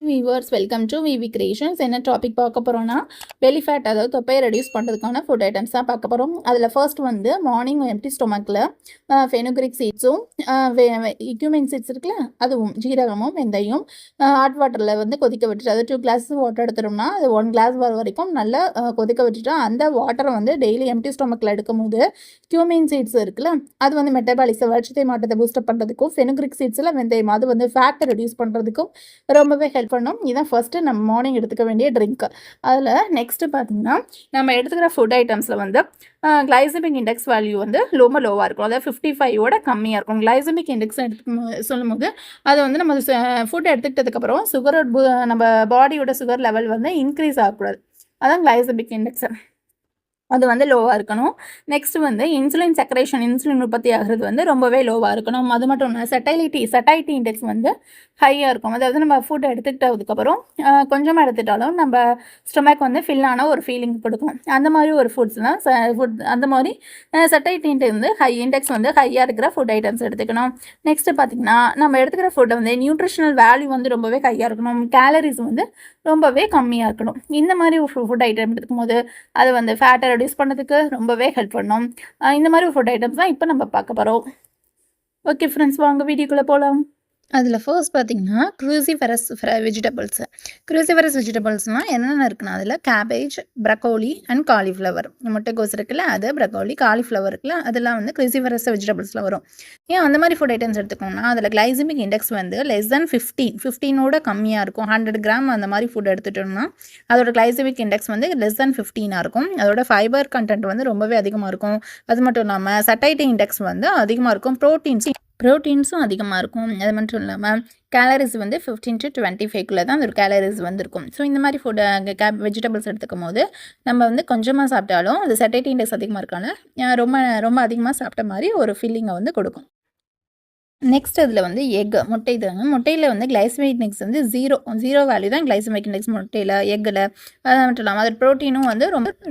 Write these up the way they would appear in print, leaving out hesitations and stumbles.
Viewers welcome to Vivi Creations. என்ன topic பார்க்க போகிறோம்னா பெலி ஃபேட், அதாவது தொப்பையை ரெடியூஸ் பண்ணுறதுக்கான ஃபுட் ஐட்டம்ஸ் தான் பார்க்க போகிறோம். அதில் ஃபர்ஸ்ட் வந்து மார்னிங் எம்டி ஸ்டொமக்கில் ஃபெனுக்ரிக் சீட்ஸும் இக்யூமின் சீட்ஸ் இருக்குல்ல, அதுவும் ஜீரகமும் வெந்தயம் ஹாட் வாட்டரில் வந்து கொதிக்க விட்டுட்டு, அது 2 கிளாஸ் வாட்டர் எடுத்துட்டோம்னா அது 1 கிளாஸ் வர வரைக்கும் நல்லா கொதிக்க விட்டுட்டு அந்த வாட்டரை வந்து டெய்லி எம்டி ஸ்டொமக்கில் எடுக்கும்போது கியூமின் சீட்ஸ் இருக்குல்ல, அது வந்து மெட்டபாலிசம் வளர்ச்சிதை மாற்றத்தை பூஸ்டப் பண்ணுறதுக்கும், ஃபெனுக்ரிக் சீட்ஸில் வெந்தயம் அது வந்து ஃபேட்டை ரெடியூஸ் பண்ணுறதுக்கும் ரொம்பவே ஹெல்ப் பண்ணும். இதுதான் ஃபர்ஸ்ட்டு நம்ம மார்னிங் எடுத்துக்க வேண்டிய ட்ரிங்க். அதில் நெக்ஸ்ட்டு பார்த்தீங்கன்னா நம்ம எடுத்துக்கிற ஃபுட் ஐட்டம்ஸில் வந்து கிளைசமிக் இண்டெக்ஸ் வேல்யூ வந்து ரொம்ப லோவாக இருக்கும், அதாவது 55ஓட கம்மியாக இருக்கும். கிளைசமிக் இண்டெக்ஸ் எடுத்து சொல்லும்போது அது வந்து நம்ம ஃபுட் எடுத்துக்கிட்டதுக்கப்புறம் நம்ம பாடியோட சுகர் லெவல் வந்து இன்க்ரீஸ் ஆகக்கூடாது. அதான் கிளைசமிக் இண்டெக்ஸ், அது வந்து லோவாக இருக்கணும். நெக்ஸ்ட் வந்து இன்சுலின் செக்ரேஷன், இன்சுலின் உற்பத்தி ஆகிறது வந்து ரொம்பவே லோவாக இருக்கணும். அது மட்டும் இல்லை, சட்டைட்டி இண்டெக்ஸ் வந்து ஹையாக இருக்கும். அதாவது நம்ம ஃபுட் எடுத்துக்கிட்டதுக்கப்புறம் கொஞ்சமாக எடுத்துட்டாலும் நம்ம ஸ்டொமக் வந்து ஃபில் ஆன ஒரு ஃபீலிங் கொடுக்கும். அந்த மாதிரி ஒரு ஃபுட்ஸ்லாம் அந்த மாதிரி சட்டைட்டி இண்டெக்ஸ் வந்து இண்டெக்ஸ் வந்து ஹையாக இருக்கிற ஃபுட் ஐட்டம்ஸ் எடுத்துக்கணும். நெக்ஸ்ட்டு பார்த்திங்கன்னா நம்ம எடுத்துக்கிற ஃபுட்டை வந்து நியூட்ரிஷனல் வேல்யூ வந்து ரொம்பவே ஹையாக இருக்கணும், கேலரிஸ் வந்து ரொம்பவே கம்மியாக இருக்கணும். இந்த மாதிரி ஒரு ஃபுட் ஐட்டம் எடுத்துக்கும் போது அது வந்து ஃபேட்டை ரெடியூஸ் பண்ணுறதுக்கு ரொம்பவே ஹெல்ப் பண்ணும். இந்த மாதிரி ஃபுட் ஐட்டம்ஸ் தான் இப்போ நம்ம பார்க்க போகிறோம். ஓகே ஃப்ரெண்ட்ஸ், வாங்க வீடியோக்குள்ளே போகலாம். அதில் ஃபர்ஸ்ட் பார்த்திங்கன்னா க்ரூசிஃபரஸ் வெஜிடபிள்ஸ்னால் என்னென்ன இருக்குன்னா, அதில் கேபேஜ், ப்ரக்கோலி அண்ட் காலிஃப்ளவர். முட்டைக்கோஸ் இருக்குல்ல, அது ப்ரக்கோலி, காலிஃப்ளவர் இருக்குல்ல, அதெல்லாம் வந்து க்ரூசிஃபரஸ் வெஜிடபிள்ஸில் வரும். ஏன் அந்த மாதிரி ஃபுட் ஐட்டம்ஸ் எடுத்துக்கோங்கன்னா, அதில் கிளைசமிக் இண்டெக்ஸ் வந்து லெஸ் தென் 15ஓட கம்மியாக இருக்கும். 100 கிராம் அந்த மாதிரி ஃபுட் எடுத்துட்டோம்னா அதோட கிளைசமிக் இண்டெக்ஸ் வந்து லெஸ் தென் 15 இருக்கும். அதோட ஃபைபர் கண்டென்ட் வந்து ரொம்பவே அதிகமாக இருக்கும். அது மட்டும் இல்லாமல் சட்டைட்டி இண்டெக்ஸ் வந்து அதிகமாக இருக்கும். ப்ரோட்டீன்ஸும் அதிகமாக இருக்கும். அது மட்டும் இல்லாமல் கேலரிஸ் வந்து 15 to 25 தான் ஒரு கேலரிஸ் வந்துருக்கும். ஸோ இந்த மாதிரி வெஜிடபிள்ஸ் எடுத்துக்கும் போது நம்ம வந்து கொஞ்சமாக சாப்பிட்டாலும் அது சட்டைட்டி இண்டெக்ஸ் அதிகமாக இருக்கான ரொம்ப ரொம்ப அதிகமாக சாப்பிட்ட மாதிரி ஒரு ஃபீலிங்கை வந்து கொடுக்கும். நெக்ஸ்ட் அதில் வந்து முட்டை தாங்க. முட்டையில் வந்து கிளைசமிக் இண்டெக்ஸ் வந்து ஜீரோ வேல்யூ தான் கிளைசமிக் இண்டெக்ஸ் முட்டையில், எக்கில். அது மட்டும் இல்லாமல் அது ப்ரோட்டீனும் வந்து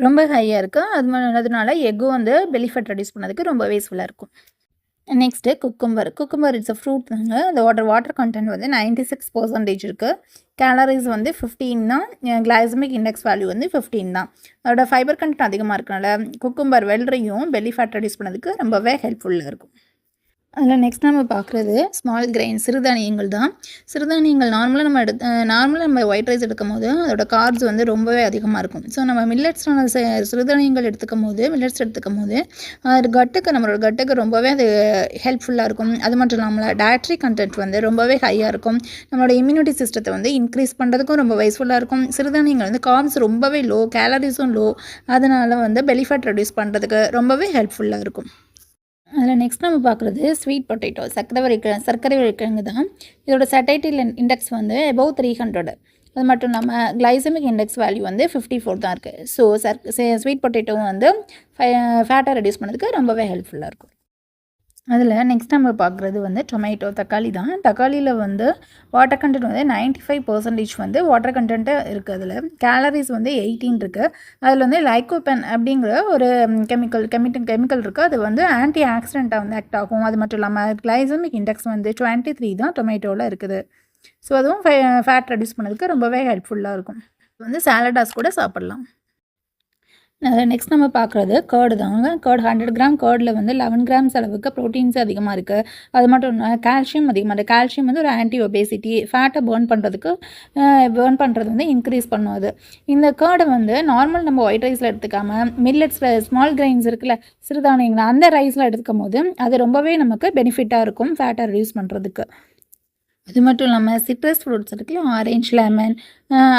ரொம்ப ஹையாக இருக்குது. அதனால எக்கும் வந்து பெலி ஃபேட் ரெடியூஸ் பண்ணதுக்கு ரொம்ப யூஸ்ஃபுல்லாக இருக்கும். Next cucumber it's a fruit தாங்க. அந்த வாட்டர் கண்டென்ட் வந்து 96% இருக்குது. கேலரிஸ் வந்து 15 தான். கிளைசமிக் இண்டெக்ஸ் வேல்யூ வந்து 15 தான். அதோட ஃபைபர் கண்டென்ட் அதிகமாக இருக்கனால குக்கும்பர் வெள்ளரியும் பெல்லி ஃபேட் ரெடியூஸ் பண்ணதுக்கு ரொம்பவே ஹெல்ப்ஃபுல்லாக இருக்கும். அதில் நெக்ஸ்ட் நம்ம பார்க்குறது ஸ்மால் கிரெயின், சிறுதானியங்கள் தான். சிறுதானியங்கள் நார்மலாக நம்ம ஒயிட் ரைஸ் எடுக்கும் போது அதோட கார்ப்ஸ் வந்து ரொம்பவே அதிகமாக இருக்கும். ஸோ நம்ம சிறுதானியங்கள் எடுத்துக்கும் போது நம்மளோட கட்டுக்கு ரொம்பவே அது ஹெல்ப்ஃபுல்லாக இருக்கும். அது மட்டும் இல்லாமல் டயட்ரி கண்டென்ட் வந்து ரொம்பவே ஹையாக இருக்கும். நம்மளோட இம்யூனிட்டி சிஸ்டத்தை வந்து இன்க்ரீஸ் பண்ணுறதுக்கும் ரொம்ப யூஸ்ஃபுல்லாக இருக்கும். சிறுதானியங்கள் வந்து கார்ப்ஸ் ரொம்பவே லோ, கேலரிஸும் லோ, அதனால் வந்து பெலி ஃபேட் ரெடியூஸ் பண்ணுறதுக்கு ரொம்பவே ஹெல்ப்ஃபுல்லாக இருக்கும். அதில் நெக்ஸ்ட் நம்ம பார்க்குறது ஸ்வீட் பொட்டேட்டோ, சர்க்கரை வரிக்கிழங்கு தான். இதோட சட்டைட்டி இண்டெக்ஸ் வந்து அபவ் 300. அது மட்டும் இல்லாமல் கிளைசமிக் இண்டெக்ஸ் வேல்யூ வந்து 54 தான் இருக்குது. ஸோ ஸ்வீட் பொட்டேட்டோவும் வந்து ஃபேட்டை ரெடியூஸ் பண்ணதுக்கு ரொம்பவே ஹெல்ப்ஃபுல்லாக இருக்கும். அதில் நெக்ஸ்ட் நம்ம பார்க்குறது வந்து டொமேட்டோ, தக்காளி தான். தக்காளியில் வந்து வாட்டர் கண்டென்ட் வந்து 95% வந்து வாட்டர் கண்டென்ட்டு இருக்குது. அதில் கேலரிஸ் வந்து 18 இருக்குது. அதில் வந்து லைக்கோபென் அப்படிங்கிற ஒரு கெமிக்கல் இருக்குது. அது வந்து ஆன்டி ஆக்சிடென்ட்டாக வந்து ஆக்ட் ஆகும். அது மட்டும் இல்லாமல் கிளைசமிக் இண்டெக்ஸ் வந்து 23 தான் டொமேட்டோவில் இருக்குது. ஸோ அதுவும் ஃபேட் ரெடியூஸ் பண்ணதுக்கு ரொம்பவே ஹெல்ப்ஃபுல்லாக இருக்கும். இது வந்து சாலடாஸ் கூட சாப்பிட்லாம். அதில் நெக்ஸ்ட் நம்ம பார்க்குறது கேர்டு தாங்க. 100 கிராம் கேர்டில் வந்து 11 கிராம்ஸ் அளவுக்கு ப்ரோட்டீன்ஸ் அதிகமாக இருக்குது. அது மட்டும் இல்லை, கால்சியம் அதிகமாக இருக்குது. கால்சியம் வந்து ஒரு ஆன்டி ஒபேசிட்டி, ஃபேட்டை பேர்ன் பண்ணுறது வந்து இன்க்ரீஸ் பண்ணும். அது இந்த கேர்டை வந்து நார்மல் நம்ம ஒயிட் ரைஸில் எடுத்துக்காமல் மில்லட்ஸில் ஸ்மால் கிரெயின்ஸ் இருக்குல்ல, சிறுதானியங்கள், அந்த ரைஸில் எடுத்துக்கும் போது அது ரொம்பவே நமக்கு பெனிஃபிட்டாக இருக்கும் ஃபேட்டை ரெடியூஸ் பண்ணுறதுக்கு. அது மட்டும் இல்லாமல் சிட்ரஸ் ஃப்ரூட்ஸ் இருக்குல்ல, ஆரஞ்சு, லெமன்,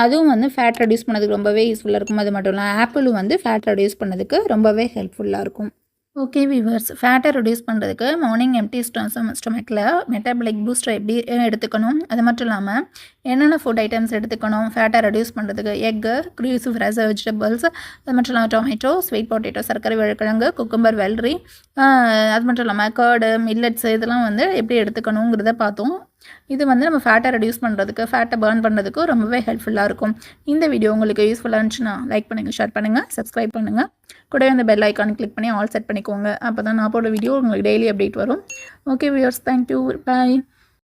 அதுவும் வந்து ஃபேட் ரெடியூஸ் பண்ணதுக்கு ரொம்பவே யூஸ்ஃபுல்லாக இருக்கும். அது மட்டும் இல்லாமல் ஆப்பிளும் வந்து ஃபேட் ரெடியூஸ் பண்ணதுக்கு ரொம்பவே ஹெல்ப்ஃபுல்லாக இருக்கும். ஓகே வீவர்ஸ், ஃபேட்டை ரெடியூஸ் பண்ணுறதுக்கு மார்னிங் எம்டி ஸ்டொமக்கில் மெட்டபாலிக் பூஸ்டர் எப்படி எடுத்துக்கணும், அது மட்டும் இல்லாமல் என்னென்ன ஃபுட் ஐட்டம்ஸ் எடுத்துக்கணும் ஃபேட்டை ரெடியூஸ் பண்ணுறதுக்கு, எக்கு, க்ரூசிஃபரஸ் வெஜிடபிள்ஸ், அது மட்டும் இல்லாமல் டொமேட்டோ, ஸ்வீட் பொட்டேட்டோ, சர்க்கரை வரிக்கிழங்கு, குக்கும்பர் வெள்ளரி, அது மட்டும் இல்லாமல் கேர்டு, மில்லட்ஸ், இதெல்லாம் வந்து எப்படி எடுத்துக்கணுங்கிறத பார்த்தோம். இது வந்து நம்ம ஃபேட்டை ரெடியூஸ் பண்ணுறதுக்கு, ஃபேட்டை பர்ன் பண்ணுறதுக்கு ரொம்பவே ஹெல்ப்ஃபுல்லாக இருக்கும். இந்த வீடியோ உங்களுக்கு யூஸ்ஃபுல்லாக இருந்துச்சுன்னா லைக் பண்ணுங்கள், ஷேர் பண்ணுங்கள், சப்ஸ்கிரைப் பண்ணுங்கள். கூடவே அந்த பெல் ஐக்கானை கிளிக் பண்ணி ஆல் செட் பண்ணிக்கோங்க. அப்போ தான் நான் போடுற வீடியோ உங்களுக்கு டெய்லி அப்டேட் வரும். ஓகே வியூவர்ஸ், தேங்க்யூ, பாய்.